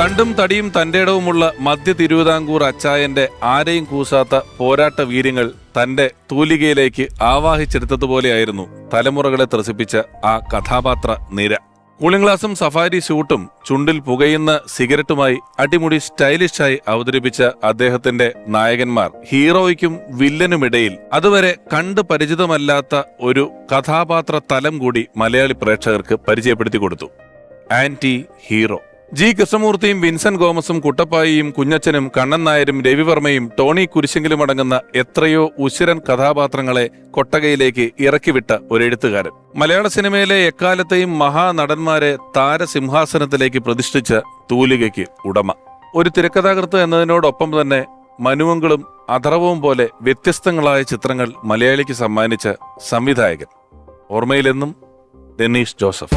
തണ്ടും തടിയും തന്റേടവുമുള്ള മധ്യ തിരുവിതാംകൂർ അച്ചായന്റെ ആരെയും കൂസാത്ത പോരാട്ട വീര്യങ്ങൾ തന്റെ തൂലികയിലേക്ക് ആവാഹിച്ചെടുത്തതുപോലെയായിരുന്നു തലമുറകളെ ത്രസിപ്പിച്ച ആ കഥാപാത്ര നിര. കൂളിംഗ് ഗ്ലാസും സഫാരി സ്യൂട്ടും ചുണ്ടിൽ പുകയുന്ന സിഗരറ്റുമായി അടിമുടി സ്റ്റൈലിഷായി അവതരിപ്പിച്ച അദ്ദേഹത്തിന്റെ നായകന്മാർ ഹീറോയ്ക്കും വില്ലനുമിടയിൽ അതുവരെ കണ്ട് പരിചിതമല്ലാത്ത ഒരു കഥാപാത്ര തലം കൂടി മലയാളി പ്രേക്ഷകർക്ക് പരിചയപ്പെടുത്തി കൊടുത്തു. Anti hero. ജി കൃഷ്ണമൂർത്തിയും വിൻസെന്റ് ഗോമസും കുട്ടപ്പായിയും കുഞ്ഞച്ചനും കണ്ണൻ നായരും രവിവർമ്മയും ടോണി കുരിശെങ്കിലും അടങ്ങുന്ന എത്രയോ ഉശിരൻ കഥാപാത്രങ്ങളെ കൊട്ടകയിലേക്ക് ഇറക്കിവിട്ട ഒരു എഴുത്തുകാരൻ. മലയാള സിനിമയിലെ എക്കാലത്തെയും മഹാനടന്മാരെ താരസിംഹാസനത്തിലേക്ക് പ്രതിഷ്ഠിച്ച തൂലികയ്ക്ക് ഉടമ. ഒരു തിരക്കഥാകൃത്ത് എന്നതിനോടൊപ്പം തന്നെ മനുവങ്ങളും അഥർവവും പോലെ വ്യത്യസ്തങ്ങളായ ചിത്രങ്ങൾ മലയാളിക്ക് സമ്മാനിച്ച സംവിധായകൻ. ഓർമ്മയിലെന്നും ഡെന്നീസ് ജോസഫ്.